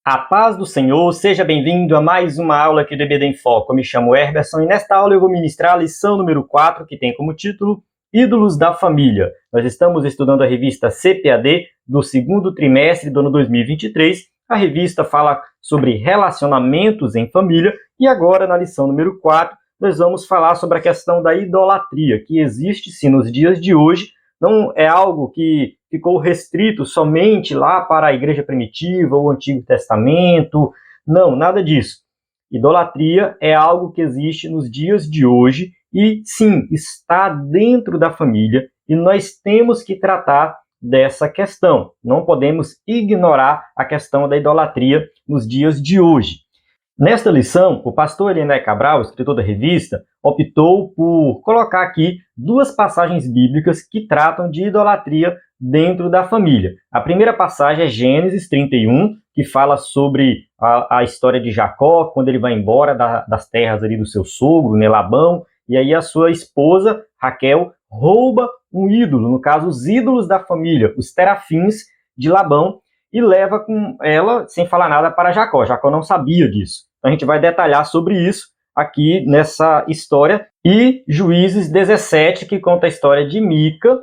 A paz do Senhor, seja bem-vindo a mais uma aula aqui do EBD em Foco. Eu me chamo Herberson e nesta aula eu vou ministrar a lição número 4, que tem como título Ídolos da Família. Nós estamos estudando a revista CPAD do segundo trimestre do ano 2023. A revista fala sobre relacionamentos em família e agora na lição número 4 nós vamos falar sobre a questão da idolatria, que existe sim nos dias de hoje. Não é algo que ficou restrito somente lá para a igreja primitiva ou o Antigo Testamento. Não, nada disso. Idolatria é algo que existe nos dias de hoje e, sim, está dentro da família e nós temos que tratar dessa questão. Não podemos ignorar a questão da idolatria nos dias de hoje. Nesta lição, o pastor Eliné Cabral, escritor da revista, optou por colocar aqui duas passagens bíblicas que tratam de idolatria dentro da família. A primeira passagem é Gênesis 31, que fala sobre a história de Jacó, quando ele vai embora das terras ali do seu sogro, Labão, e aí a sua esposa, Raquel, rouba um ídolo, no caso, os ídolos da família, os terafins de Labão, e leva com ela, sem falar nada, para Jacó. Jacó não sabia disso. Então a gente vai detalhar sobre isso aqui nessa história. E Juízes 17, que conta a história de Mica,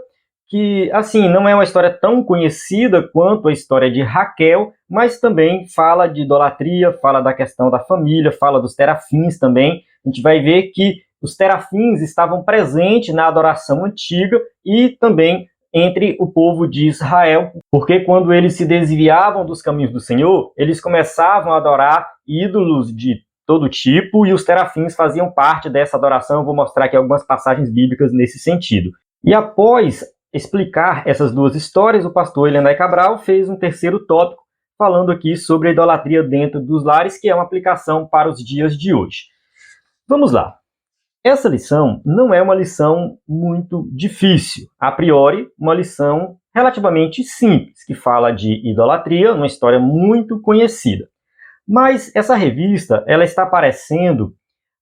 que, assim, não é uma história tão conhecida quanto a história de Raquel, mas também fala de idolatria, fala da questão da família, fala dos terafins também. A gente vai ver que os terafins estavam presentes na adoração antiga e também entre o povo de Israel, porque quando eles se desviavam dos caminhos do Senhor, eles começavam a adorar ídolos de todo tipo e os terafins faziam parte dessa adoração. Eu vou mostrar aqui algumas passagens bíblicas nesse sentido. E após explicar essas duas histórias, o pastor Eliné Cabral fez um terceiro tópico falando aqui sobre a idolatria dentro dos lares, que é uma aplicação para os dias de hoje. Vamos lá. Essa lição não é uma lição muito difícil. A priori, uma lição relativamente simples, que fala de idolatria, uma história muito conhecida. Mas essa revista, ela está parecendo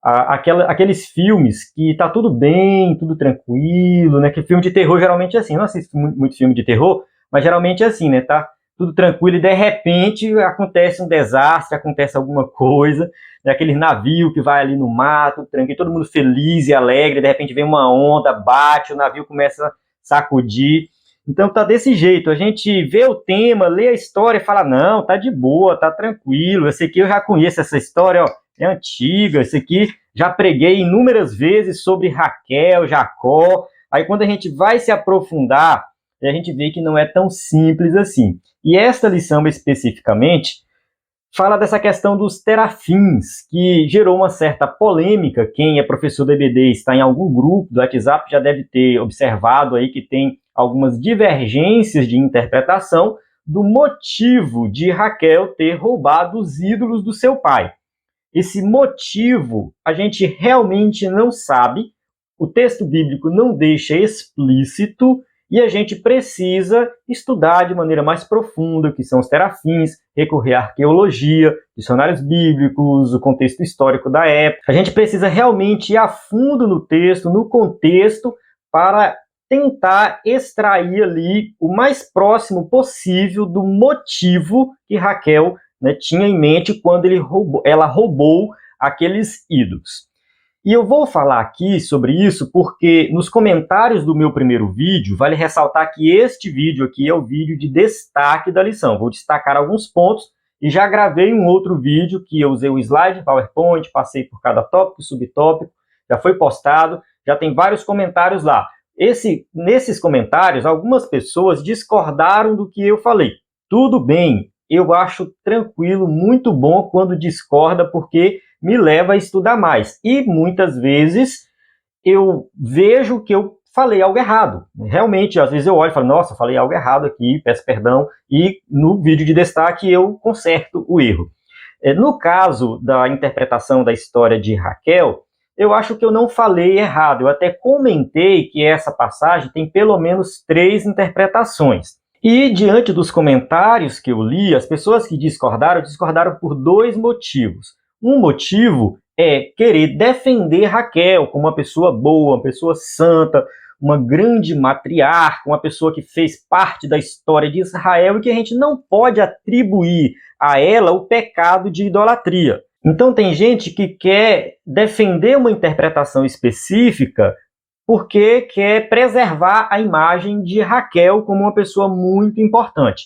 aqueles filmes que está tudo bem, tudo tranquilo, né? Que filme de terror geralmente é assim. Eu não assisto muito filme de terror, mas geralmente é assim, né? Tá tudo tranquilo e de repente acontece um desastre, acontece alguma coisa, né? Aquele navio que vai ali no mato, tranquilo, todo mundo feliz e alegre, de repente vem uma onda, bate, o navio começa a sacudir. Então tá desse jeito, a gente vê o tema, lê a história e fala, não, tá de boa, tá tranquilo, esse aqui eu já conheço essa história, ó, é antiga, esse aqui já preguei inúmeras vezes sobre Raquel, Jacó. Aí quando a gente vai se aprofundar, a gente vê que não é tão simples assim. E esta lição especificamente fala dessa questão dos terafins, que gerou uma certa polêmica. Quem é professor do EBD está em algum grupo do WhatsApp já deve ter observado aí que tem algumas divergências de interpretação do motivo de Raquel ter roubado os ídolos do seu pai. Esse motivo a gente realmente não sabe, o texto bíblico não deixa explícito, e a gente precisa estudar de maneira mais profunda o que são os terafins, recorrer à arqueologia, dicionários bíblicos, o contexto histórico da época. A gente precisa realmente ir a fundo no texto, no contexto, para tentar extrair ali o mais próximo possível do motivo que Raquel, né, tinha em mente quando ela roubou aqueles ídolos. E eu vou falar aqui sobre isso porque nos comentários do meu primeiro vídeo, vale ressaltar que este vídeo aqui é o vídeo de destaque da lição. Vou destacar alguns pontos e já gravei um outro vídeo que eu usei o slide, PowerPoint, passei por cada tópico, subtópico, já foi postado, já tem vários comentários lá. Nesses comentários, algumas pessoas discordaram do que eu falei. Tudo bem, eu acho tranquilo, muito bom quando discorda, porque me leva a estudar mais. E muitas vezes eu vejo que eu falei algo errado. Realmente, às vezes eu olho e falo, nossa, falei algo errado aqui, peço perdão, e no vídeo de destaque eu conserto o erro. No caso da interpretação da história de Raquel, eu acho que eu não falei errado. Eu até comentei que essa passagem tem pelo menos 3 interpretações. E diante dos comentários que eu li, as pessoas que discordaram por 2 motivos. Um motivo é querer defender Raquel como uma pessoa boa, uma pessoa santa, uma grande matriarca, uma pessoa que fez parte da história de Israel e que a gente não pode atribuir a ela o pecado de idolatria. Então tem gente que quer defender uma interpretação específica porque quer preservar a imagem de Raquel como uma pessoa muito importante.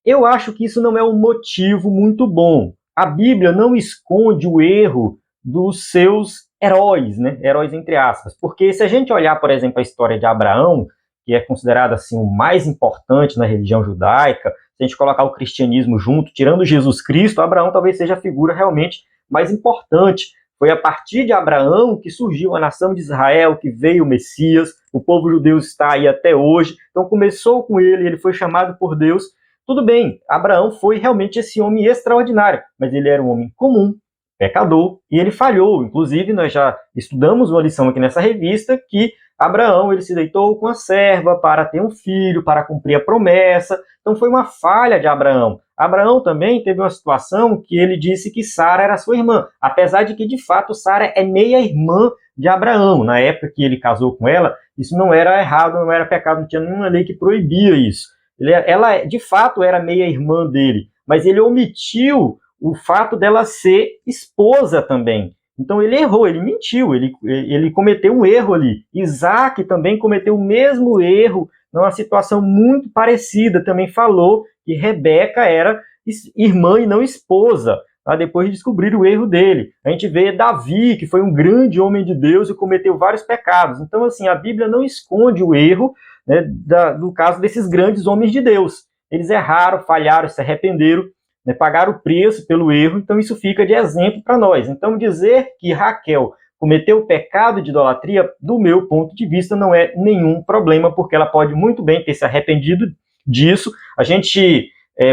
Eu acho que isso não é um motivo muito bom. A Bíblia não esconde o erro dos seus heróis, né? Heróis entre aspas. Porque se a gente olhar, por exemplo, a história de Abraão, que é considerado assim o mais importante na religião judaica, se a gente colocar o cristianismo junto, tirando Jesus Cristo, Abraão talvez seja a figura realmente mais importante. Foi a partir de Abraão que surgiu a nação de Israel, que veio o Messias, o povo judeu está aí até hoje. Então começou com ele, ele foi chamado por Deus. Tudo bem, Abraão foi realmente esse homem extraordinário, mas ele era um homem comum, pecador, e ele falhou. Inclusive, nós já estudamos uma lição aqui nessa revista que Abraão ele se deitou com a serva para ter um filho, para cumprir a promessa. Então foi uma falha de Abraão. Abraão também teve uma situação que ele disse que Sara era sua irmã, apesar de que, de fato, Sara é meia-irmã de Abraão. Na época que ele casou com ela, isso não era errado, não era pecado, não tinha nenhuma lei que proibia isso. Ela, de fato, era meia-irmã dele, mas ele omitiu o fato dela ser esposa também. Então ele errou, ele mentiu, ele cometeu um erro ali. Isaac também cometeu o mesmo erro, numa situação muito parecida, também falou que Rebeca era irmã e não esposa, tá? Depois de descobrir o erro dele. A gente vê Davi, que foi um grande homem de Deus e cometeu vários pecados. Então, assim, a Bíblia não esconde o erro, né, do caso desses grandes homens de Deus. Eles erraram, falharam, se arrependeram, né, pagaram o preço pelo erro, então isso fica de exemplo para nós. Então dizer que Raquel cometeu o pecado de idolatria, do meu ponto de vista, não é nenhum problema, porque ela pode muito bem ter se arrependido disso. A gente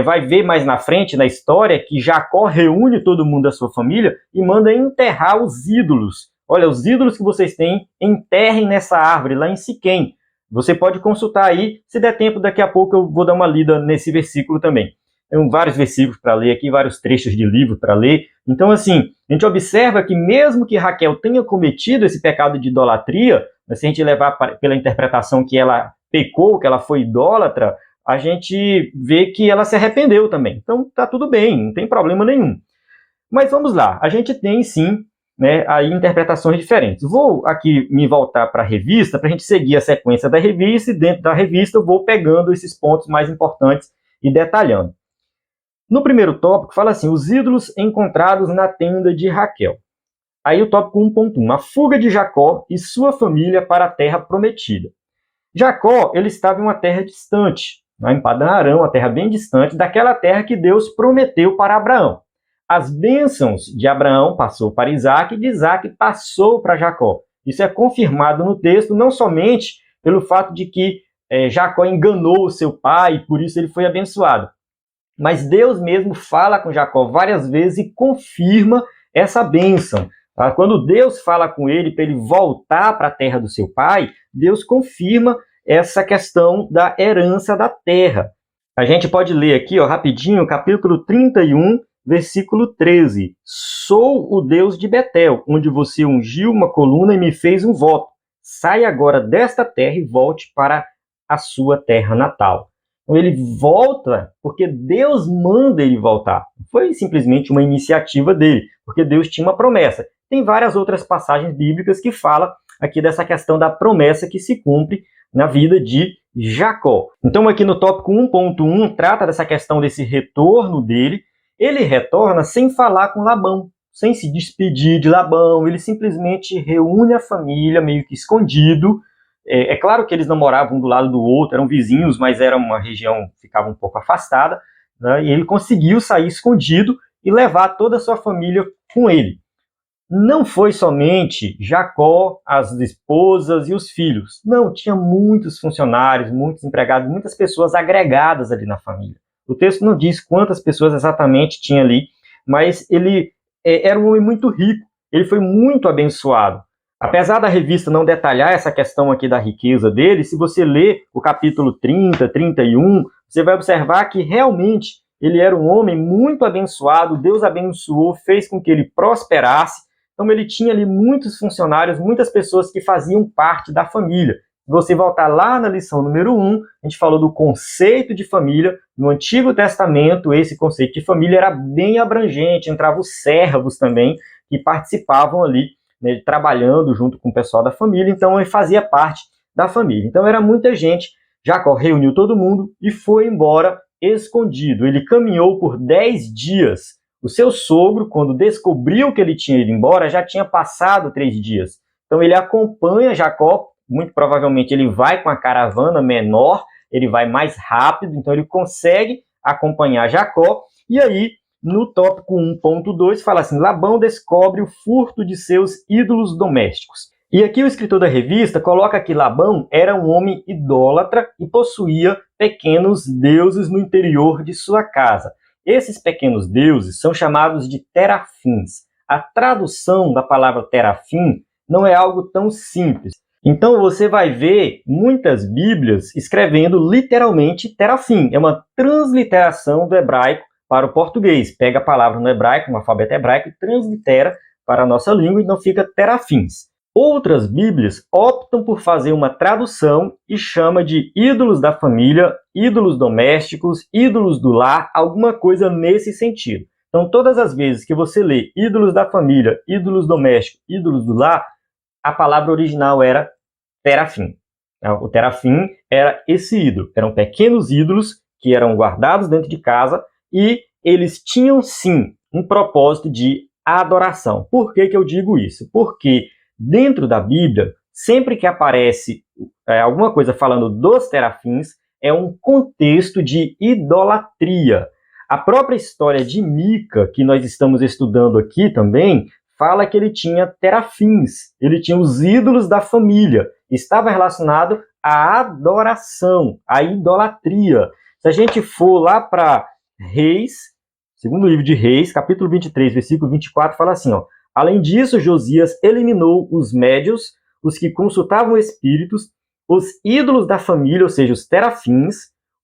vai ver mais na frente, na história, que Jacó reúne todo mundo da sua família e manda enterrar os ídolos. Olha, os ídolos que vocês têm, enterrem nessa árvore, lá em Siquém. Você pode consultar aí, se der tempo, daqui a pouco eu vou dar uma lida nesse versículo também. Tem vários versículos para ler aqui, vários trechos de livro para ler. Então, assim, a gente observa que mesmo que Raquel tenha cometido esse pecado de idolatria, se a gente levar pela interpretação que ela pecou, que ela foi idólatra, a gente vê que ela se arrependeu também. Então, tá tudo bem, não tem problema nenhum. Mas vamos lá, a gente tem sim, né, aí interpretações diferentes. Vou aqui me voltar para a revista, para a gente seguir a sequência da revista, e dentro da revista eu vou pegando esses pontos mais importantes e detalhando. No primeiro tópico, fala assim, os ídolos encontrados na tenda de Raquel. Aí o tópico 1.1, a fuga de Jacó e sua família para a terra prometida. Jacó, ele estava em uma terra distante, em Padã-Arã, uma terra bem distante daquela terra que Deus prometeu para Abraão. As bênçãos de Abraão passou para Isaac e de Isaac passou para Jacó. Isso é confirmado no texto, não somente pelo fato de que Jacó enganou o seu pai e por isso ele foi abençoado. Mas Deus mesmo fala com Jacó várias vezes e confirma essa bênção. Tá? Quando Deus fala com ele para ele voltar para a terra do seu pai, Deus confirma essa questão da herança da terra. A gente pode ler aqui, ó, rapidinho, capítulo 31, versículo 13. Sou o Deus de Betel, onde você ungiu uma coluna e me fez um voto. Saia agora desta terra e volte para a sua terra natal. Então ele volta porque Deus manda ele voltar. Não foi simplesmente uma iniciativa dele, porque Deus tinha uma promessa. Tem várias outras passagens bíblicas que falam aqui dessa questão da promessa que se cumpre na vida de Jacó. Então aqui no tópico 1.1 trata dessa questão desse retorno dele. Ele retorna sem falar com Labão, sem se despedir de Labão. Ele simplesmente reúne a família meio que escondido. É claro que eles não moravam um do lado do outro, eram vizinhos, mas era uma região que ficava um pouco afastada, né? E ele conseguiu sair escondido e levar toda a sua família com ele. Não foi somente Jacó, as esposas e os filhos. Não, tinha muitos funcionários, muitos empregados, muitas pessoas agregadas ali na família. O texto não diz quantas pessoas exatamente tinha ali, mas ele era um homem muito rico, ele foi muito abençoado. Apesar da revista não detalhar essa questão aqui da riqueza dele, se você ler o capítulo 30, 31, você vai observar que realmente ele era um homem muito abençoado, Deus abençoou, fez com que ele prosperasse. Então ele tinha ali muitos funcionários, muitas pessoas que faziam parte da família. você voltar lá na lição número 1, a gente falou do conceito de família. No Antigo Testamento, esse conceito de família era bem abrangente, entravam os servos também, que participavam ali, né, trabalhando junto com o pessoal da família, então ele fazia parte da família. Então era muita gente. Jacó reuniu todo mundo e foi embora escondido. Ele caminhou por 10 dias. O seu sogro, quando descobriu que ele tinha ido embora, já tinha passado 3 dias. Então ele acompanha Jacó, muito provavelmente ele vai com a caravana menor, ele vai mais rápido, então ele consegue acompanhar Jacó. E aí, no tópico 1.2, fala assim: Labão descobre o furto de seus ídolos domésticos. E aqui o escritor da revista coloca que Labão era um homem idólatra e possuía pequenos deuses no interior de sua casa. Esses pequenos deuses são chamados de terafins. A tradução da palavra terafim não é algo tão simples. Então você vai ver muitas bíblias escrevendo literalmente terafim. É uma transliteração do hebraico para o português. Pega a palavra no hebraico, no alfabeto hebraico, e translitera para a nossa língua, então fica terafins. Outras bíblias optam por fazer uma tradução e chama de ídolos da família, ídolos domésticos, ídolos do lar, alguma coisa nesse sentido. Então, todas as vezes que você lê ídolos da família, ídolos domésticos, ídolos do lar, a palavra original era terafim. O terafim era esse ídolo. Eram pequenos ídolos que eram guardados dentro de casa e eles tinham, sim, um propósito de adoração. Por que eu digo isso? Porque dentro da Bíblia, sempre que aparece alguma coisa falando dos terafins, é um contexto de idolatria. A própria história de Mica, que nós estamos estudando aqui também, fala que ele tinha terafins, ele tinha os ídolos da família, estava relacionado à adoração, à idolatria. Se a gente for lá para Reis, segundo livro de Reis, capítulo 23, versículo 24, fala assim, ó: Além disso, Josias eliminou os médios, os que consultavam espíritos, os ídolos da família, ou seja, os terafins,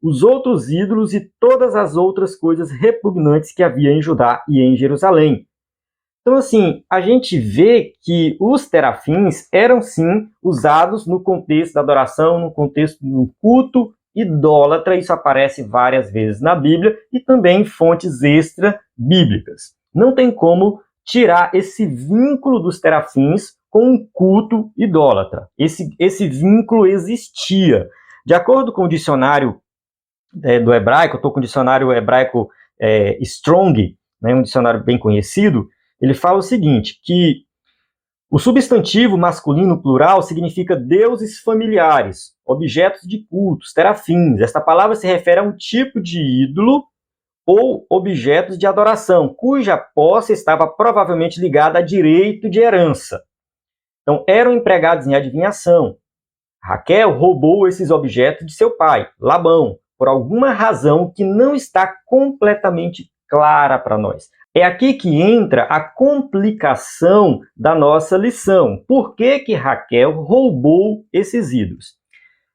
os outros ídolos e todas as outras coisas repugnantes que havia em Judá e em Jerusalém. Então, assim, a gente vê que os terafins eram, sim, usados no contexto da adoração, no contexto do culto idólatra. Isso aparece várias vezes na Bíblia e também em fontes extra-bíblicas. Não tem como tirar esse vínculo dos terafins com o culto idólatra. Esse vínculo existia. De acordo com o dicionário do hebraico, eu estou com o dicionário hebraico Strong, né, um dicionário bem conhecido, ele fala o seguinte, que o substantivo masculino plural significa deuses familiares, objetos de cultos, terafins. Esta palavra se refere a um tipo de ídolo ou objetos de adoração, cuja posse estava provavelmente ligada a direito de herança. Então, eram empregados em adivinhação. Raquel roubou esses objetos de seu pai, Labão, por alguma razão que não está completamente clara para nós. É aqui que entra a complicação da nossa lição. Por que Raquel roubou esses ídolos?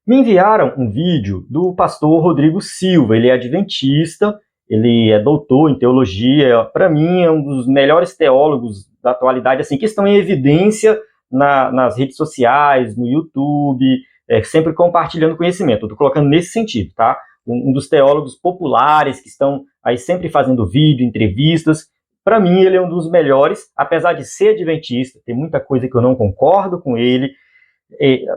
Me enviaram um vídeo do pastor Rodrigo Silva. Ele é adventista, ele é doutor em teologia. Para mim, é um dos melhores teólogos da atualidade, assim, que estão em evidência nas redes sociais, no YouTube, sempre compartilhando conhecimento. Estou colocando nesse sentido, tá? Um dos teólogos populares que estão aí sempre fazendo vídeo, entrevistas. Para mim, ele é um dos melhores, apesar de ser adventista, tem muita coisa que eu não concordo com ele,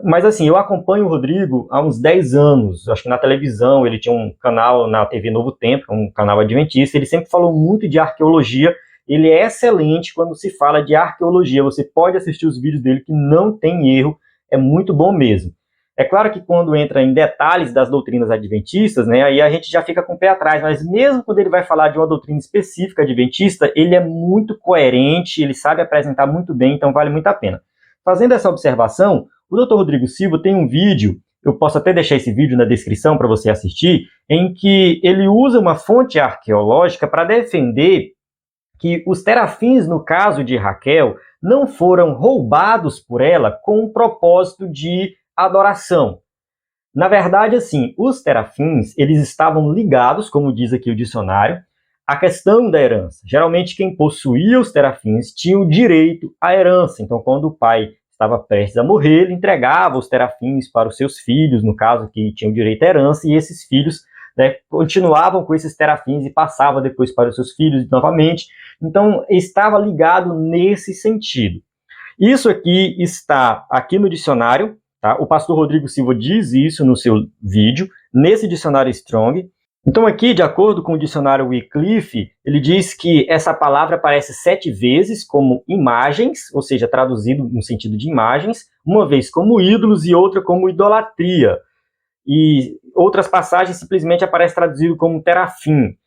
mas assim, eu acompanho o Rodrigo há uns 10 anos, acho que na televisão, ele tinha um canal na TV Novo Tempo, um canal adventista, ele sempre falou muito de arqueologia, ele é excelente quando se fala de arqueologia, você pode assistir os vídeos dele que não tem erro, é muito bom mesmo. É claro que quando entra em detalhes das doutrinas adventistas, né, aí a gente já fica com o pé atrás, mas mesmo quando ele vai falar de uma doutrina específica adventista, ele é muito coerente, ele sabe apresentar muito bem, então vale muito a pena. Fazendo essa observação, o Dr. Rodrigo Silva tem um vídeo, eu posso até deixar esse vídeo na descrição para você assistir, em que ele usa uma fonte arqueológica para defender que os terafins, no caso de Raquel, não foram roubados por ela com o propósito de adoração. Na verdade, assim, os terafins, eles estavam ligados, como diz aqui o dicionário, à questão da herança. Geralmente, quem possuía os terafins tinha o direito à herança. Então, quando o pai estava prestes a morrer, ele entregava os terafins para os seus filhos, no caso, que tinham direito à herança, e esses filhos, né, continuavam com esses terafins e passavam depois para os seus filhos novamente. Então, estava ligado nesse sentido. Isso aqui está aqui no dicionário, tá? O pastor Rodrigo Silva diz isso no seu vídeo, nesse dicionário Strong. Então aqui, de acordo com o dicionário Wycliffe, ele diz que essa palavra aparece 7 vezes como imagens, ou seja, traduzido no sentido de imagens, uma vez como ídolos e outra como idolatria. E outras passagens simplesmente aparecem traduzido como terafim.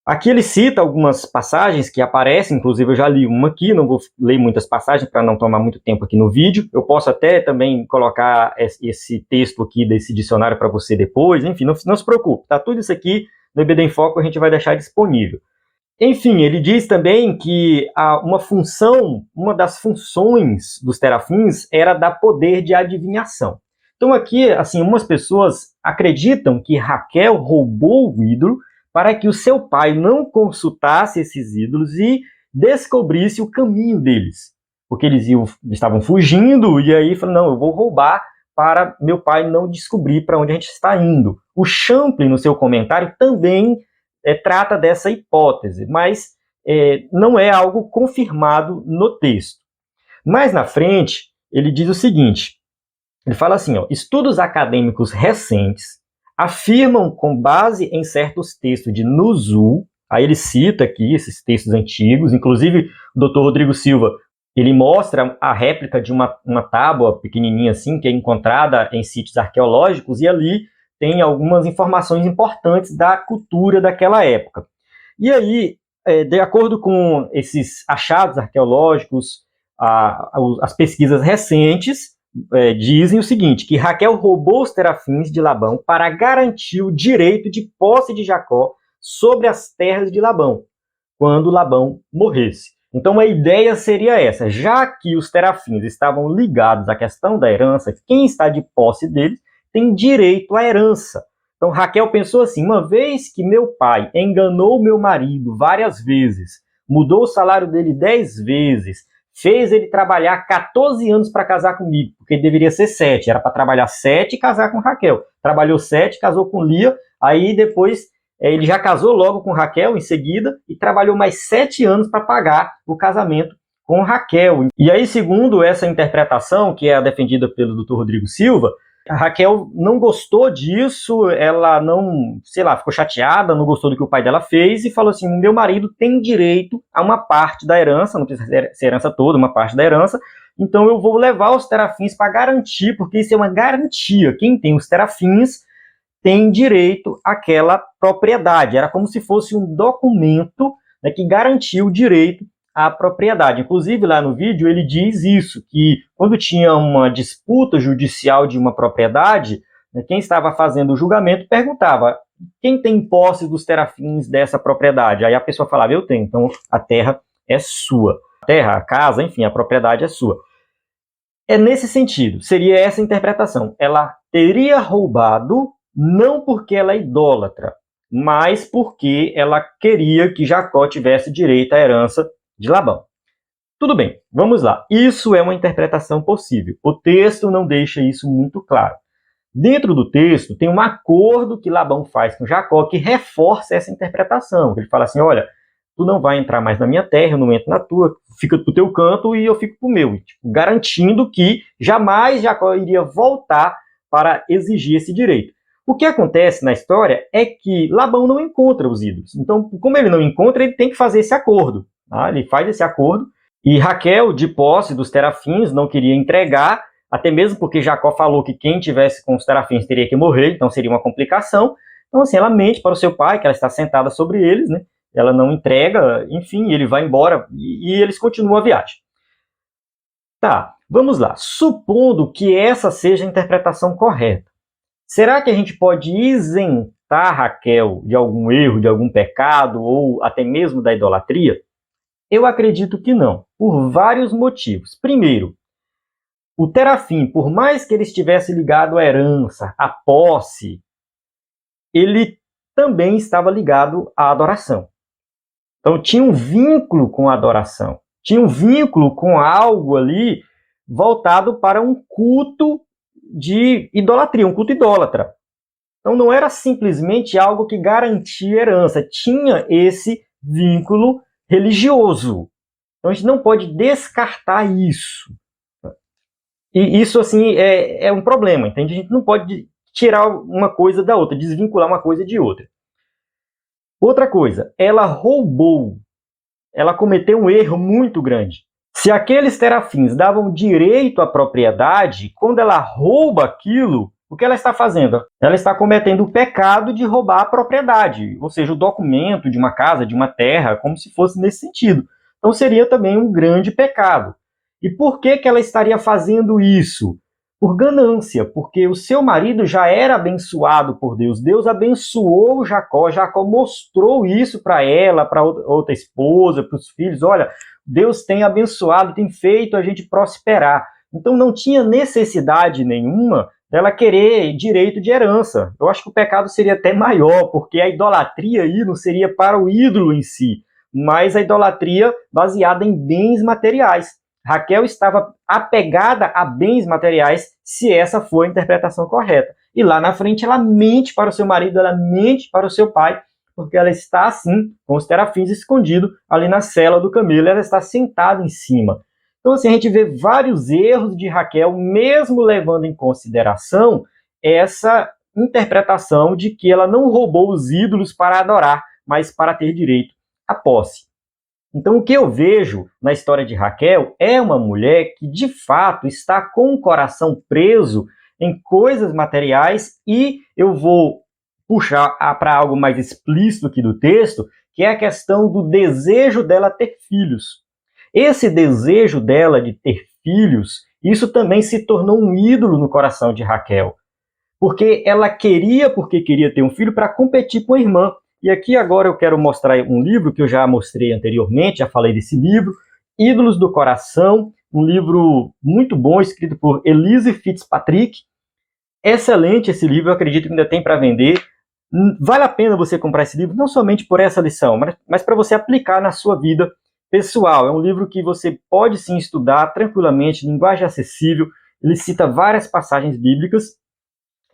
Aqui ele cita algumas passagens que aparecem, inclusive eu já li uma aqui, não vou ler muitas passagens para não tomar muito tempo aqui no vídeo. Eu posso até também colocar esse texto aqui desse dicionário para você depois, enfim, não se preocupe, tá? Tudo isso aqui no EBD em Foco a gente vai deixar disponível. Enfim, ele diz também que uma das funções dos terafins era dar poder de adivinhação. Então aqui, assim, umas pessoas acreditam que Raquel roubou o ídolo para que o seu pai não consultasse esses ídolos e descobrisse o caminho deles. Porque eles estavam fugindo, e aí falaram, não, eu vou roubar para meu pai não descobrir para onde a gente está indo. O Champlin, no seu comentário, também trata dessa hipótese, mas não é algo confirmado no texto. Mais na frente, ele diz o seguinte, ele fala assim, ó, estudos acadêmicos recentes afirmam, com base em certos textos de Nuzul, aí ele cita aqui esses textos antigos, inclusive o Dr. Rodrigo Silva, ele mostra a réplica de uma tábua pequenininha assim, que é encontrada em sítios arqueológicos, e ali tem algumas informações importantes da cultura daquela época. E aí, de acordo com esses achados arqueológicos, as pesquisas recentes, dizem o seguinte, que Raquel roubou os terafins de Labão para garantir o direito de posse de Jacó sobre as terras de Labão, quando Labão morresse. Então a ideia seria essa, já que os terafins estavam ligados à questão da herança, quem está de posse deles tem direito à herança. Então Raquel pensou assim, uma vez que meu pai enganou meu marido várias vezes, mudou o salário dele 10 vezes, fez ele trabalhar 14 anos para casar comigo, porque deveria ser 7, era para trabalhar 7 e casar com Raquel. Trabalhou 7, casou com Lia, aí depois ele já casou logo com Raquel em seguida e trabalhou mais 7 anos para pagar o casamento com Raquel. E aí, segundo essa interpretação, que é a defendida pelo Dr. Rodrigo Silva, a Raquel não gostou disso, ela não, sei lá, ficou chateada, não gostou do que o pai dela fez e falou assim, meu marido tem direito a uma parte da herança, não precisa ser herança toda, uma parte da herança, então eu vou levar os terafins para garantir, porque isso é uma garantia, quem tem os terafins tem direito àquela propriedade, era como se fosse um documento, né, que garantia o direito a propriedade. Inclusive, lá no vídeo, ele diz isso, que quando tinha uma disputa judicial de uma propriedade, né, quem estava fazendo o julgamento perguntava quem tem posse dos terafins dessa propriedade? Aí a pessoa falava, eu tenho, então a terra é sua. A terra, a casa, enfim, a propriedade é sua. É nesse sentido, seria essa interpretação. Ela teria roubado, não porque ela é idólatra, mas porque ela queria que Jacó tivesse direito à herança de Labão. Tudo bem, vamos lá. Isso é uma interpretação possível. O texto não deixa isso muito claro. Dentro do texto tem um acordo que Labão faz com Jacó que reforça essa interpretação. Ele fala assim, olha, tu não vai entrar mais na minha terra, eu não entro na tua, fica pro teu canto e eu fico pro meu. Tipo, garantindo que jamais Jacó iria voltar para exigir esse direito. O que acontece na história é que Labão não encontra os ídolos. Então, como ele não encontra, ele tem que fazer esse acordo. Tá? Ele faz esse acordo e Raquel, de posse dos terafins, não queria entregar, até mesmo porque Jacó falou que quem tivesse com os terafins teria que morrer, então seria uma complicação. Então, assim, ela mente para o seu pai, que ela está sentada sobre eles, né? Ela não entrega, enfim, ele vai embora e eles continuam a viagem. Tá, vamos lá. Supondo que essa seja a interpretação correta, será que a gente pode isentar Raquel de algum erro, de algum pecado ou até mesmo da idolatria? Eu acredito que não, por vários motivos. Primeiro, o terafim, por mais que ele estivesse ligado à herança, à posse, ele também estava ligado à adoração. Então tinha um vínculo com a adoração, tinha um vínculo com algo ali voltado para um culto de idolatria, um culto idólatra. Então não era simplesmente algo que garantia herança, tinha esse vínculo religioso. Então a gente não pode descartar isso. E isso, assim, é um problema, entende? A gente não pode tirar uma coisa da outra, desvincular uma coisa de outra. Outra coisa, ela roubou, ela cometeu um erro muito grande. Se aqueles terafins davam direito à propriedade, quando ela rouba aquilo, o que ela está fazendo? Ela está cometendo o pecado de roubar a propriedade, ou seja, o documento de uma casa, de uma terra, como se fosse nesse sentido. Então seria também um grande pecado. E por que ela estaria fazendo isso? Por ganância, porque o seu marido já era abençoado por Deus. Deus abençoou Jacó, Jacó mostrou isso para ela, para outra esposa, para os filhos. Olha, Deus tem abençoado, tem feito a gente prosperar. Então não tinha necessidade nenhuma dela querer direito de herança. Eu acho que o pecado seria até maior, porque a idolatria aí não seria para o ídolo em si, mas a idolatria baseada em bens materiais. Raquel estava apegada a bens materiais, se essa for a interpretação correta. E lá na frente ela mente para o seu marido, ela mente para o seu pai, porque ela está assim, com os terafins escondidos ali na sela do camelo, ela está sentada em cima. Então assim, a gente vê vários erros de Raquel, mesmo levando em consideração essa interpretação de que ela não roubou os ídolos para adorar, mas para ter direito à posse. Então, o que eu vejo na história de Raquel é uma mulher que, de fato, está com o coração preso em coisas materiais, e eu vou puxar para algo mais explícito aqui do texto, que é a questão do desejo dela ter filhos. Esse desejo dela de ter filhos, isso também se tornou um ídolo no coração de Raquel, porque ela queria ter um filho para competir com a irmã. E aqui agora eu quero mostrar um livro que eu já mostrei anteriormente, já falei desse livro, Ídolos do Coração, um livro muito bom, escrito por Elise Fitzpatrick. Excelente esse livro, eu acredito que ainda tem para vender. Vale a pena você comprar esse livro, não somente por essa lição, mas para você aplicar na sua vida pessoal. É um livro que você pode sim estudar tranquilamente, linguagem acessível, ele cita várias passagens bíblicas,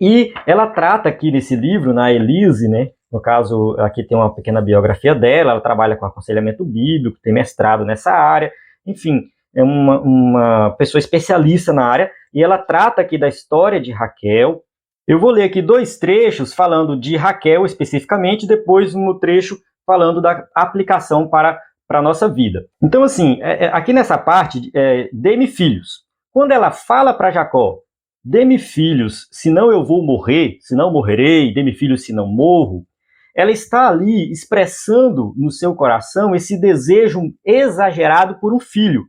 e ela trata aqui nesse livro, na Elise, né? No caso, aqui tem uma pequena biografia dela, ela trabalha com aconselhamento bíblico, tem mestrado nessa área, enfim, é uma pessoa especialista na área, e ela trata aqui da história de Raquel. Eu vou ler aqui 2 trechos falando de Raquel especificamente, depois um trecho falando da aplicação para a nossa vida. Então, assim, aqui nessa parte, dê-me filhos. Quando ela fala para Jacó, dê-me filhos, senão eu vou morrer, senão morrerei, dê-me filhos, senão morro, ela está ali expressando no seu coração esse desejo exagerado por um filho,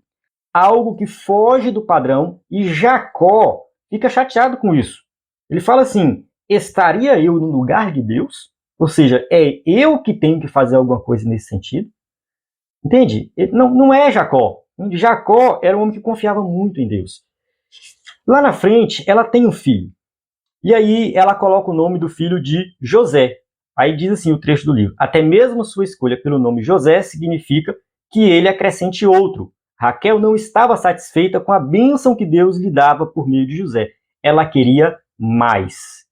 algo que foge do padrão, e Jacó fica chateado com isso. Ele fala assim, estaria eu no lugar de Deus? Ou seja, é eu que tenho que fazer alguma coisa nesse sentido? Entende? Não é Jacó. Jacó era um homem que confiava muito em Deus. Lá na frente, ela tem um filho. E aí ela coloca o nome do filho de José. Aí diz assim o trecho do livro, até mesmo sua escolha pelo nome José significa que ele acrescente outro. Raquel não estava satisfeita com a bênção que Deus lhe dava por meio de José. Ela queria mais.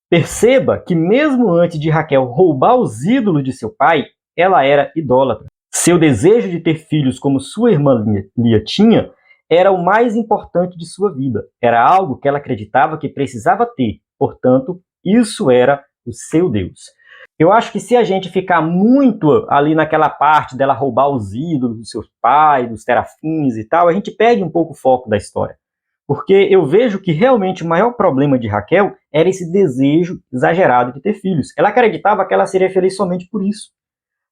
Perceba que mesmo antes de Raquel roubar os ídolos de seu pai, ela era idólatra. Seu desejo de ter filhos como sua irmã Lia tinha era o mais importante de sua vida. Era algo que ela acreditava que precisava ter. Portanto, isso era o seu Deus. Eu acho que se a gente ficar muito ali naquela parte dela roubar os ídolos do seu pai, dos terafins e tal, a gente perde um pouco o foco da história. Porque eu vejo que realmente o maior problema de Raquel era esse desejo exagerado de ter filhos. Ela acreditava que ela seria feliz somente por isso.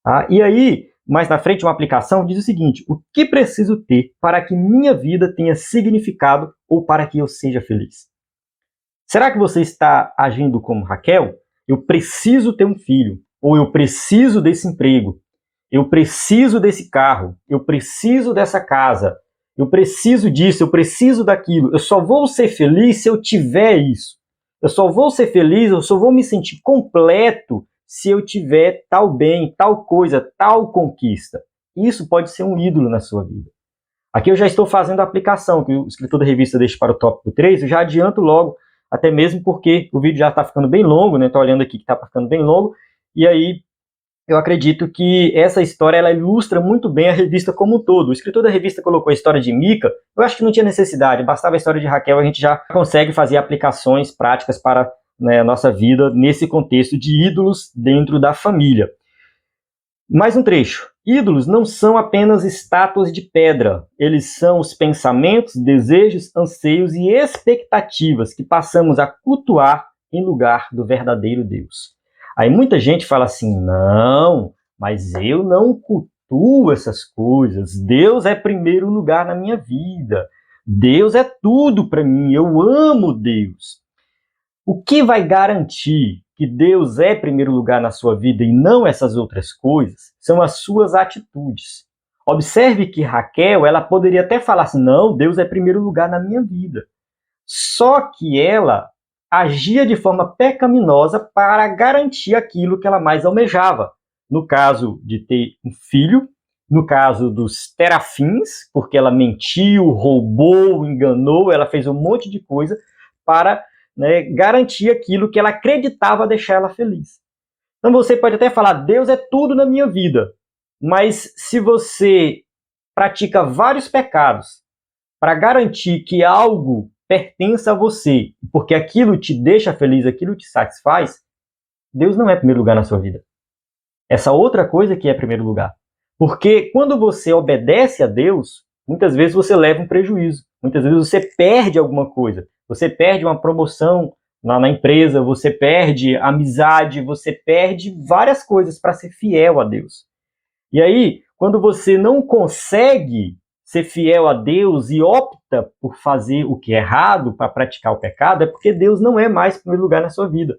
Tá? E aí, mais na frente, uma aplicação diz o seguinte, o que preciso ter para que minha vida tenha significado ou para que eu seja feliz? Será que você está agindo como Raquel? Eu preciso ter um filho, ou eu preciso desse emprego, eu preciso desse carro, eu preciso dessa casa, eu preciso disso, eu preciso daquilo, eu só vou ser feliz se eu tiver isso, eu só vou ser feliz, eu só vou me sentir completo se eu tiver tal bem, tal coisa, tal conquista. Isso pode ser um ídolo na sua vida. Aqui eu já estou fazendo a aplicação, que o escritor da revista deixa para o tópico 3, eu já adianto logo, até mesmo porque o vídeo já está ficando bem longo, né? Estou olhando aqui que está ficando bem longo, e aí eu acredito que essa história ela ilustra muito bem a revista como um todo. O escritor da revista colocou a história de Mica, eu acho que não tinha necessidade, bastava a história de Raquel, a gente já consegue fazer aplicações práticas para, né, a nossa vida nesse contexto de ídolos dentro da família. Mais um trecho. Ídolos não são apenas estátuas de pedra. Eles são os pensamentos, desejos, anseios e expectativas que passamos a cultuar em lugar do verdadeiro Deus. Aí muita gente fala assim, não, mas eu não cultuo essas coisas. Deus é primeiro lugar na minha vida. Deus é tudo para mim. Eu amo Deus. O que vai garantir que Deus é primeiro lugar na sua vida e não essas outras coisas são as suas atitudes. Observe que Raquel, ela poderia até falar assim, não, Deus é primeiro lugar na minha vida. Só que ela agia de forma pecaminosa para garantir aquilo que ela mais almejava. No caso de ter um filho, no caso dos terafins, porque ela mentiu, roubou, enganou, ela fez um monte de coisa para, né, garantir aquilo que ela acreditava deixar ela feliz. Então você pode até falar, Deus é tudo na minha vida, mas se você pratica vários pecados para garantir que algo pertença a você, porque aquilo te deixa feliz, aquilo te satisfaz, Deus não é primeiro lugar na sua vida. Essa outra coisa que é primeiro lugar. Porque quando você obedece a Deus, muitas vezes você leva um prejuízo. Muitas vezes você perde alguma coisa. Você perde uma promoção na empresa, você perde amizade, você perde várias coisas para ser fiel a Deus. E aí, quando você não consegue ser fiel a Deus e opta por fazer o que é errado, para praticar o pecado, é porque Deus não é mais em primeiro lugar na sua vida.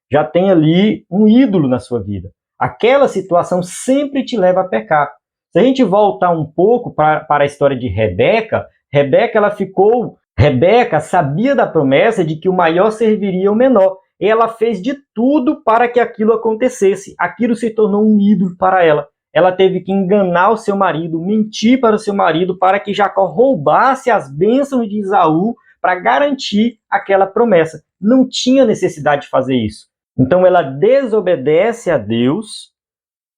Já tem ali um ídolo na sua vida. Aquela situação sempre te leva a pecar. Se a gente voltar um pouco para a história de Rebeca, Rebeca sabia da promessa de que o maior serviria o menor. E ela fez de tudo para que aquilo acontecesse. Aquilo se tornou um ídolo para ela. Ela teve que enganar o seu marido, mentir para o seu marido, para que Jacó roubasse as bênçãos de Esaú para garantir aquela promessa. Não tinha necessidade de fazer isso. Então ela desobedece a Deus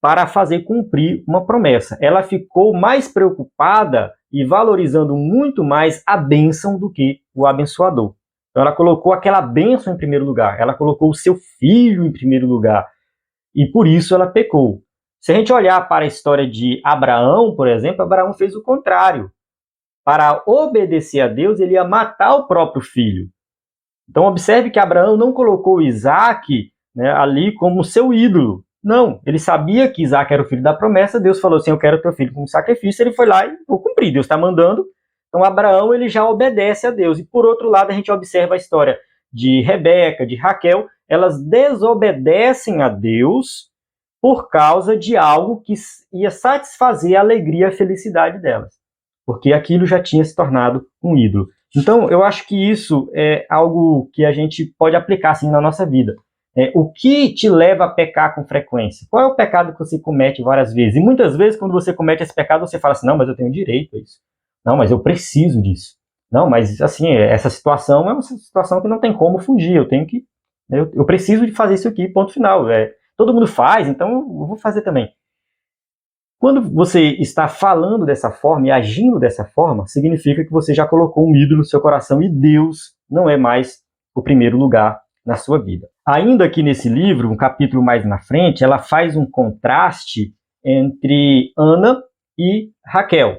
para fazer cumprir uma promessa. Ela ficou mais preocupada e valorizando muito mais a bênção do que o abençoador. Então ela colocou aquela bênção em primeiro lugar. Ela colocou o seu filho em primeiro lugar. E por isso ela pecou. Se a gente olhar para a história de Abraão, por exemplo, Abraão fez o contrário. Para obedecer a Deus, ele ia matar o próprio filho. Então observe que Abraão não colocou Isaac, né, ali como seu ídolo. Não, ele sabia que Isaac era o filho da promessa, Deus falou assim, eu quero teu filho como sacrifício, ele foi lá e vou cumprir, Deus está mandando. Então Abraão ele já obedece a Deus. E por outro lado a gente observa a história de Rebeca, de Raquel, elas desobedecem a Deus por causa de algo que ia satisfazer a alegria e a felicidade delas. Porque aquilo já tinha se tornado um ídolo. Então, eu acho que isso é algo que a gente pode aplicar assim, na nossa vida. O que te leva a pecar com frequência? Qual é o pecado que você comete várias vezes? E muitas vezes, quando você comete esse pecado, você fala assim, não, mas eu tenho direito a isso. Não, mas eu preciso disso. Não, mas assim, essa situação é uma situação que não tem como fugir. Eu preciso de fazer isso aqui, ponto final. Todo mundo faz, então eu vou fazer também. Quando você está falando dessa forma e agindo dessa forma, significa que você já colocou um ídolo no seu coração e Deus não é mais o primeiro lugar na sua vida. Ainda aqui nesse livro, um capítulo mais na frente, ela faz um contraste entre Ana e Raquel.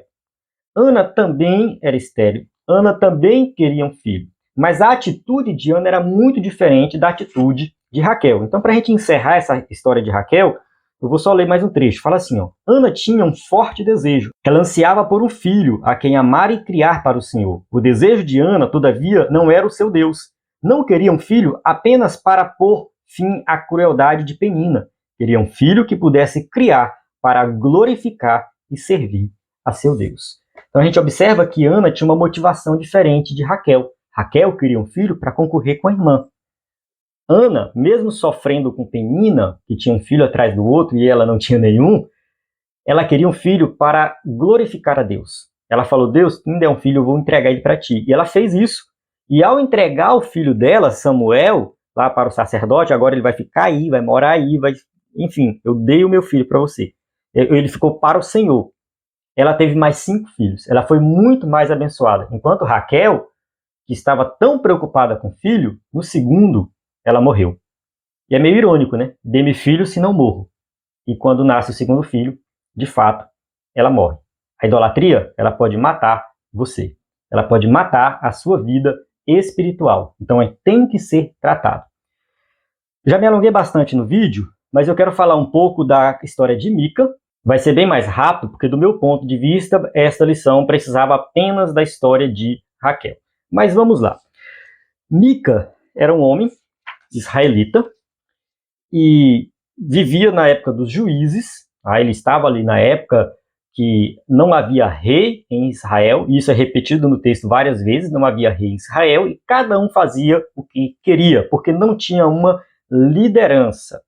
Ana também era estéril, Ana também queria um filho, mas a atitude de Ana era muito diferente da atitude de Raquel. Então, para a gente encerrar essa história de Raquel, eu vou só ler mais um trecho. Fala assim, ó. Ana tinha um forte desejo. Ela ansiava por um filho, a quem amar e criar para o Senhor. O desejo de Ana, todavia, não era o seu Deus. Não queria um filho apenas para pôr fim à crueldade de Penina. Queria um filho que pudesse criar para glorificar e servir a seu Deus. Então a gente observa que Ana tinha uma motivação diferente de Raquel. Raquel queria um filho para concorrer com a irmã. Ana, mesmo sofrendo com Penina, que tinha um filho atrás do outro e ela não tinha nenhum, ela queria um filho para glorificar a Deus. Ela falou, Deus, se me der um filho, eu vou entregar ele para ti. E ela fez isso. E ao entregar o filho dela, Samuel, lá para o sacerdote, agora ele vai ficar aí, vai morar aí, enfim, eu dei o meu filho para você. Ele ficou para o Senhor. Ela teve mais 5 filhos. Ela foi muito mais abençoada. Enquanto Raquel, que estava tão preocupada com o filho, no segundo, ela morreu. E é meio irônico, né? Dê-me filho, se não morro. E quando nasce o segundo filho, de fato, ela morre. A idolatria, ela pode matar você. Ela pode matar a sua vida espiritual. Então, tem que ser tratado. Já me alonguei bastante no vídeo, mas eu quero falar um pouco da história de Mica. Vai ser bem mais rápido, porque do meu ponto de vista, esta lição precisava apenas da história de Raquel. Mas vamos lá. Mica era um homem israelita e vivia na época dos juízes. Ele estava ali na época que não havia rei em Israel, e isso é repetido no texto várias vezes, não havia rei em Israel, e cada um fazia o que queria, porque não tinha uma liderança.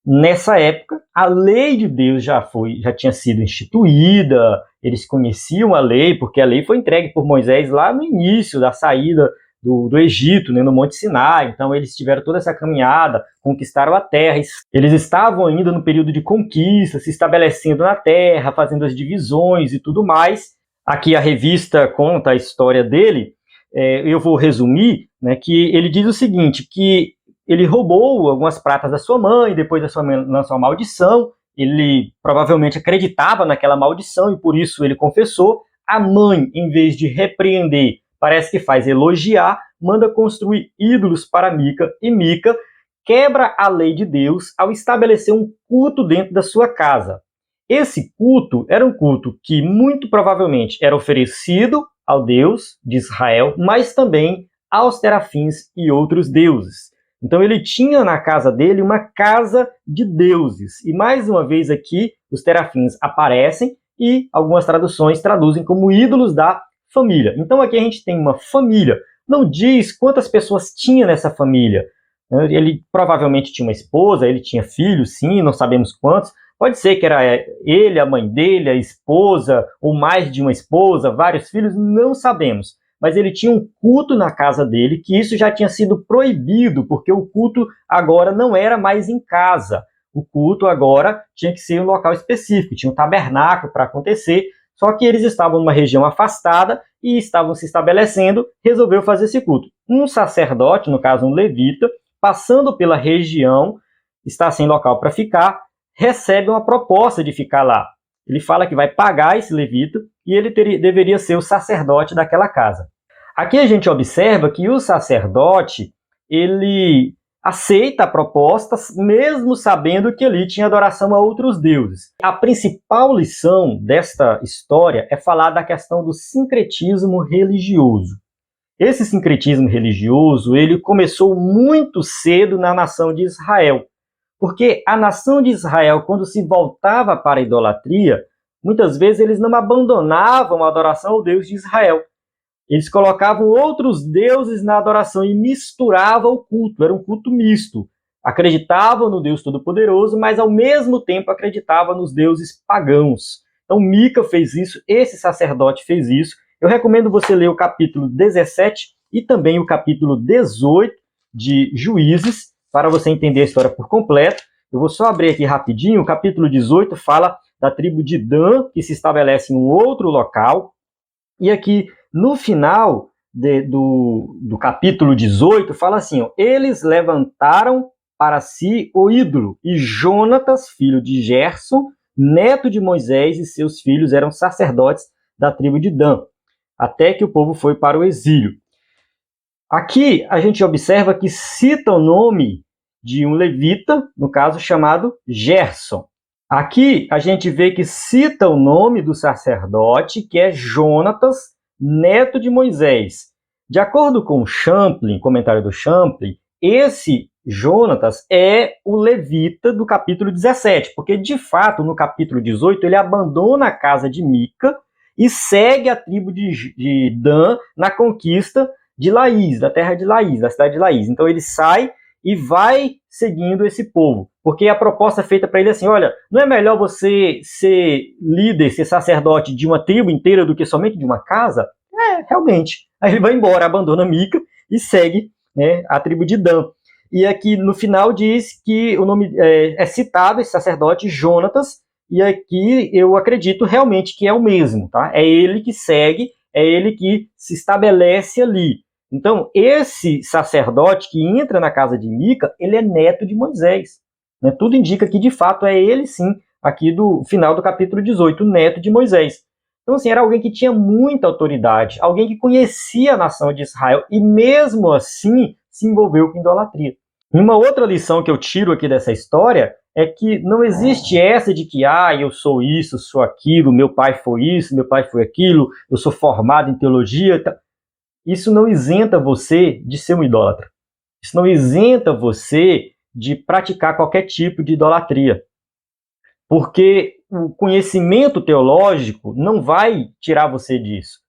Nessa época, a lei de Deus já tinha sido instituída, eles conheciam a lei, porque a lei foi entregue por Moisés lá no início da saída do Egito, né, no Monte Sinai. Então eles tiveram toda essa caminhada, conquistaram a terra, eles estavam ainda no período de conquista, se estabelecendo na terra, fazendo as divisões e tudo mais. Aqui a revista conta a história dele, eu vou resumir, né, que ele diz o seguinte, que ele roubou algumas pratas da sua mãe, depois da sua mãe lançou uma maldição, ele provavelmente acreditava naquela maldição e por isso ele confessou. A mãe, em vez de repreender, parece que faz elogiar, manda construir ídolos para Mica, e Mica quebra a lei de Deus ao estabelecer um culto dentro da sua casa. Esse culto era um culto que muito provavelmente era oferecido ao Deus de Israel, mas também aos terafins e outros deuses. Então ele tinha na casa dele uma casa de deuses. E mais uma vez aqui, os terafins aparecem e algumas traduções traduzem como ídolos da família. Então aqui a gente tem uma família. Não diz quantas pessoas tinha nessa família. Ele provavelmente tinha uma esposa, ele tinha filhos, sim, não sabemos quantos. Pode ser que era ele, a mãe dele, a esposa, ou mais de uma esposa, vários filhos, não sabemos. Mas ele tinha um culto na casa dele, que isso já tinha sido proibido, porque o culto agora não era mais em casa. O culto agora tinha que ser em um local específico, tinha um tabernáculo para acontecer, só que eles estavam numa região afastada e estavam se estabelecendo, resolveu fazer esse culto. Um sacerdote, no caso um levita, passando pela região, está sem local para ficar, recebe uma proposta de ficar lá. Ele fala que vai pagar esse levita e ele deveria ser o sacerdote daquela casa. Aqui a gente observa que o sacerdote, ele aceita a proposta, mesmo sabendo que ali tinha adoração a outros deuses. A principal lição desta história é falar da questão do sincretismo religioso. Esse sincretismo religioso, ele começou muito cedo na nação de Israel. Porque a nação de Israel, quando se voltava para a idolatria, muitas vezes eles não abandonavam a adoração ao Deus de Israel. Eles colocavam outros deuses na adoração e misturavam o culto. Era um culto misto. Acreditavam no Deus Todo-Poderoso, mas ao mesmo tempo acreditavam nos deuses pagãos. Então Mica fez isso, esse sacerdote fez isso. Eu recomendo você ler o capítulo 17 e também o capítulo 18 de Juízes, para você entender a história por completo. Eu vou só abrir aqui rapidinho. O capítulo 18 fala da tribo de Dan, que se estabelece em um outro local. E aqui, no final do capítulo 18, fala assim, ó, eles levantaram para si o ídolo, e Jonatas, filho de Gerson, neto de Moisés, e seus filhos eram sacerdotes da tribo de Dan, até que o povo foi para o exílio. Aqui a gente observa que cita o nome de um levita, no caso chamado Gerson. Aqui a gente vê que cita o nome do sacerdote, que é Jonatas, neto de Moisés. De acordo com o Champlin, comentário do Champlin, esse Jonatas é o levita do capítulo 17, porque de fato no capítulo 18 ele abandona a casa de Mica e segue a tribo de Dan na conquista de Laís, da terra de Laís, da cidade de Laís. Então ele sai e vai seguindo esse povo. Porque a proposta é feita para ele assim, olha, não é melhor você ser líder, ser sacerdote de uma tribo inteira do que somente de uma casa? Realmente. Aí ele vai embora, abandona Mica e segue, né, a tribo de Dan. E aqui no final diz que o nome é citado, esse sacerdote Jonatas, e aqui eu acredito realmente que é o mesmo, tá? É ele que segue, é ele que se estabelece ali. Então, esse sacerdote que entra na casa de Mica, ele é neto de Moisés. Né? Tudo indica que, de fato, é ele, sim, aqui do final do capítulo 18, neto de Moisés. Então, assim, era alguém que tinha muita autoridade, alguém que conhecia a nação de Israel e, mesmo assim, se envolveu com idolatria. Uma outra lição que eu tiro aqui dessa história é que não existe essa de que, eu sou isso, sou aquilo, meu pai foi isso, meu pai foi aquilo, eu sou formado em teologia. Isso não isenta você de ser um idólatra. Isso não isenta você de praticar qualquer tipo de idolatria. Porque o conhecimento teológico não vai tirar você disso.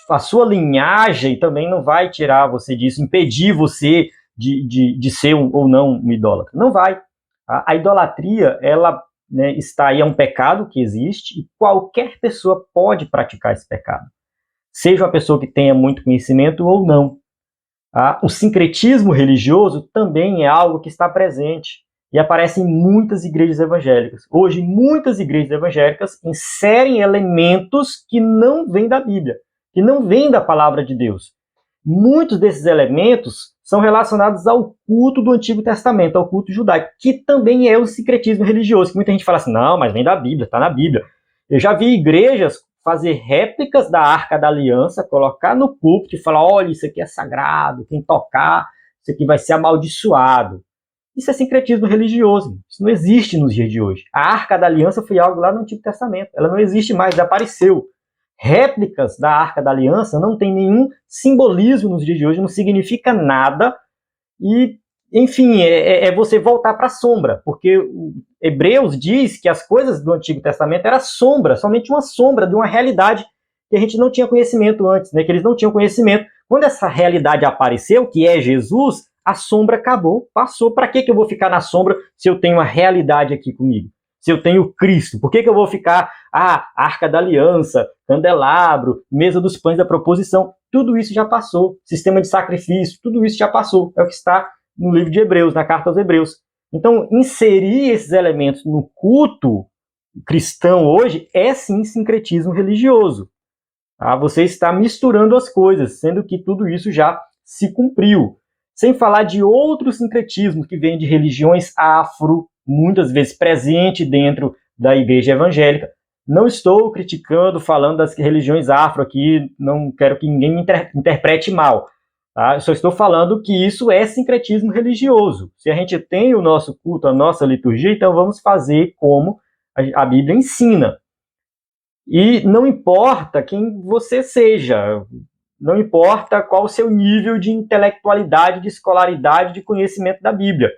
A sua linhagem também não vai tirar você disso, impedir você de ser ou não um idólatra. Não vai. A idolatria, ela, né, está aí, é um pecado que existe e qualquer pessoa pode praticar esse pecado. Seja uma pessoa que tenha muito conhecimento ou não. O sincretismo religioso também é algo que está presente e aparece em muitas igrejas evangélicas. Hoje, muitas igrejas evangélicas inserem elementos que não vêm da Bíblia, que não vêm da palavra de Deus. Muitos desses elementos são relacionados ao culto do Antigo Testamento, ao culto judaico, que também é o sincretismo religioso, que muita gente fala assim, não, mas vem da Bíblia, está na Bíblia. Eu já vi igrejas fazer réplicas da Arca da Aliança, colocar no púlpito e falar, olha, isso aqui é sagrado, quem tocar, isso aqui vai ser amaldiçoado. Isso é sincretismo religioso, isso não existe nos dias de hoje. A Arca da Aliança foi algo lá no Antigo Testamento, ela não existe mais, desapareceu. Réplicas da Arca da Aliança não tem nenhum simbolismo nos dias de hoje, não significa nada, e, enfim, é você voltar para a sombra, porque Hebreus diz que as coisas do Antigo Testamento eram sombra, somente uma sombra de uma realidade que a gente não tinha conhecimento antes, né? Que eles não tinham conhecimento. Quando essa realidade apareceu, que é Jesus, a sombra acabou, passou. Para que eu vou ficar na sombra se eu tenho uma realidade aqui comigo? Se eu tenho Cristo? Por que eu vou ficar, Arca da Aliança, candelabro, mesa dos pães da proposição? Tudo isso já passou. Sistema de sacrifício, tudo isso já passou. É o que está no livro de Hebreus, na carta aos Hebreus. Então, inserir esses elementos no culto cristão hoje é sim sincretismo religioso. Você está misturando as coisas, sendo que tudo isso já se cumpriu. Sem falar de outros sincretismos que vêm de religiões afro, muitas vezes presente dentro da igreja evangélica. Não estou criticando, falando das religiões afro aqui, não quero que ninguém me interprete mal. Tá? Eu só estou falando que isso é sincretismo religioso. Se a gente tem o nosso culto, a nossa liturgia, então vamos fazer como a Bíblia ensina. E não importa quem você seja, não importa qual o seu nível de intelectualidade, de escolaridade, de conhecimento da Bíblia.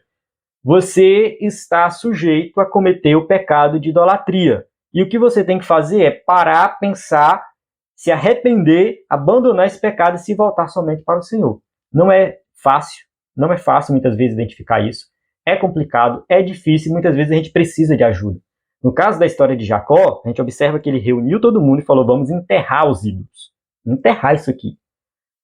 Você está sujeito a cometer o pecado de idolatria. E o que você tem que fazer é parar, pensar, se arrepender, abandonar esse pecado e se voltar somente para o Senhor. Não é fácil muitas vezes identificar isso. É complicado, é difícil, muitas vezes a gente precisa de ajuda. No caso da história de Jacó, a gente observa que ele reuniu todo mundo e falou, vamos enterrar os ídolos. Enterrar isso aqui.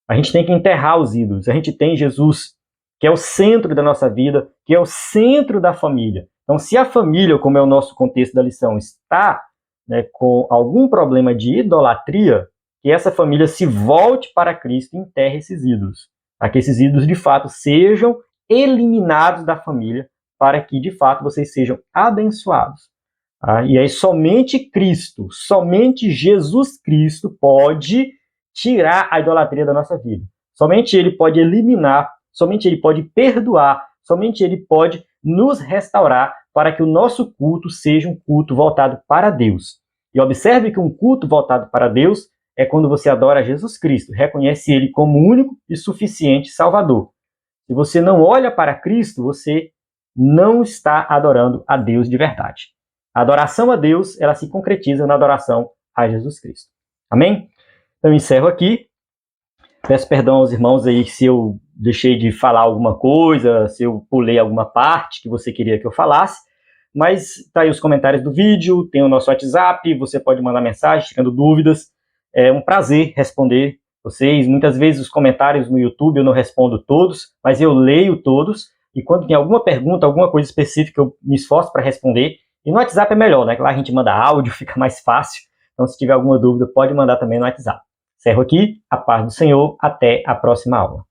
A gente tem que enterrar os ídolos. A gente tem Jesus, que é o centro da nossa vida, que é o centro da família. Então, se a família, como é o nosso contexto da lição, está, né, com algum problema de idolatria, que essa família se volte para Cristo e enterre esses ídolos. Para que esses ídolos, de fato, sejam eliminados da família, para que, de fato, vocês sejam abençoados. E aí somente Cristo, somente Jesus Cristo pode tirar a idolatria da nossa vida. Somente Ele pode eliminar, somente Ele pode perdoar, somente Ele pode nos restaurar para que o nosso culto seja um culto voltado para Deus. E observe que um culto voltado para Deus é quando você adora Jesus Cristo, reconhece Ele como único e suficiente Salvador. Se você não olha para Cristo, você não está adorando a Deus de verdade. A adoração a Deus, ela se concretiza na adoração a Jesus Cristo. Amém? Então, eu encerro aqui. Peço perdão aos irmãos aí se eu deixei de falar alguma coisa, se eu pulei alguma parte que você queria que eu falasse, mas tá aí os comentários do vídeo, tem o nosso WhatsApp, você pode mandar mensagem, tirando dúvidas. É um prazer responder vocês. Muitas vezes os comentários no YouTube eu não respondo todos, mas eu leio todos, e quando tem alguma pergunta, alguma coisa específica, eu me esforço para responder. E no WhatsApp é melhor, né? Lá a gente manda áudio, fica mais fácil. Então, se tiver alguma dúvida, pode mandar também no WhatsApp. Encerro aqui, a paz do Senhor, até a próxima aula.